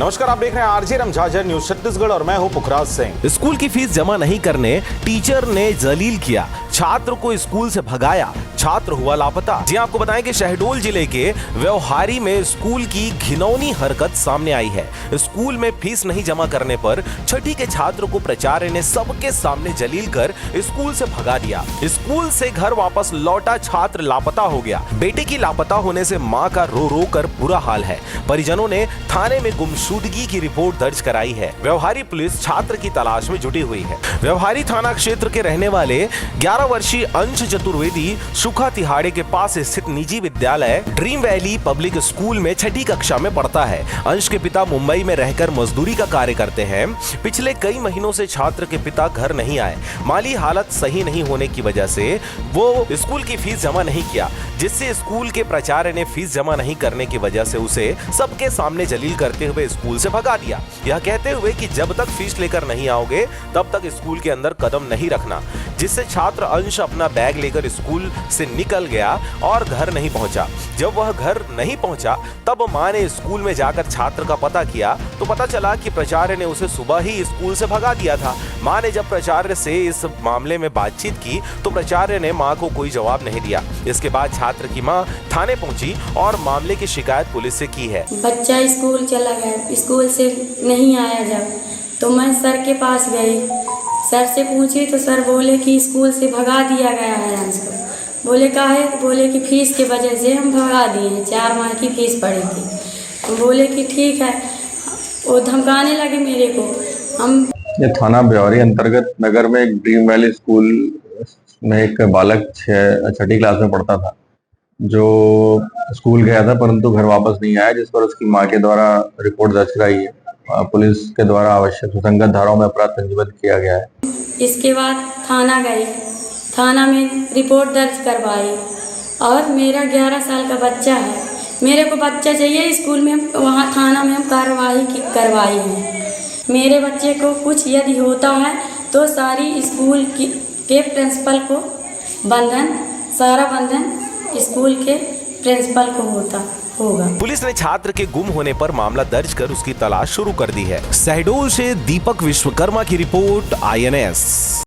नमस्कार, आप देख रहे हैं आरजे रमझाझर न्यूज छत्तीसगढ़ और मैं हूं पुखराज सिंह। स्कूल की फीस जमा नहीं करने टीचर ने जलील किया, छात्र को स्कूल से भगाया, छात्र हुआ लापता। जी आपको बताएं कि शहडोल जिले के व्यवहारी में स्कूल की घिनौनी हरकत सामने आई है। स्कूल में फीस नहीं जमा करने पर छठी के छात्र को प्राचार्य ने सबके सामने जलील कर स्कूल से भगा दिया। स्कूल से घर वापस लौटा छात्र लापता हो गया। बेटे की लापता होने से मां का रो रो कर बुरा हाल है। परिजनों ने थाने में गुमशुदगी की रिपोर्ट दर्ज कराई है। व्यवहारी पुलिस छात्र की तलाश में जुटी हुई है। व्यवहारी थाना क्षेत्र के रहने वाले 11 वर्षीय अंश चतुर्वेदी सुखा तिहाड़े के पास स्थित निजी विद्यालय ड्रीम वैली पब्लिक स्कूल में छठी कक्षा में पढ़ता है। अंश के पिता मुंबई में रहकर मजदूरी का कार्य करते हैं। पिछले कई महीनों से छात्र के पिता घर नहीं आए। माली हालत सही नहीं होने की वजह से वो स्कूल की फीस जमा नहीं किया, जिससे स्कूल के प्राचार्य ने फीस जमा नहीं करने की वजह से उसे सबके सामने जलील करते हुए स्कूल से भगा दिया, यह कहते हुए कि जब तक फीस लेकर नहीं आओगे तब तक स्कूल के अंदर कदम नहीं रखना, जिससे छात्र अंश अपना बैग लेकर स्कूल से निकल गया और घर नहीं पहुंचा। जब वह घर नहीं पहुंचा तब मां ने स्कूल में जाकर छात्र का पता किया तो पता चला कि प्राचार्य ने उसे सुबह ही स्कूल से भगा दिया था। मां ने जब प्राचार्य से इस मामले में बातचीत की तो प्राचार्य ने मां को कोई जवाब नहीं दिया। इसके बाद छात्र की मां थाने पहुंची और मामले की शिकायत पुलिस से की है। बच्चा स्कूल चला गया, स्कूल से नहीं आया जब तो मैं सर के पास गई, सर से पूछी तो सर बोले कि स्कूल से भगा दिया गया है अंश को। बोले काहे? बोले कि फीस की वजह से हम भगा दिए, 4 माह की फीस पड़ी थी। तो बोले कि ठीक है। वो धमकाने लगे मेरे को। हम ये थाना ब्यौरी अंतर्गत नगर में एक ड्रीम वैली स्कूल में एक बालक छठी क्लास में पढ़ता था, जो स्कूल गया था परंतु घर वापस नहीं आया, जिस पर उसकी मां के द्वारा रिपोर्ट दर्ज कराई है। पुलिस के द्वारा आवश्यक सुसंगत धाराओं में अपराध पंजीबद्ध किया गया है। इसके बाद थाना गई, थाना में रिपोर्ट दर्ज करवाई और मेरा 11 साल का बच्चा है। मेरे को बच्चा चाहिए स्कूल में, वहाँ थाना में हम कार्रवाई करवाई है। मेरे बच्चे को कुछ यदि होता है तो सारी स्कूल के प्रिंसिपल को सारा बंधन स्कूल के प्रिंसिपल को होगा। पुलिस ने छात्र के गुम होने पर मामला दर्ज कर उसकी तलाश शुरू कर दी है। शहडोल से दीपक विश्वकर्मा की रिपोर्ट, INS।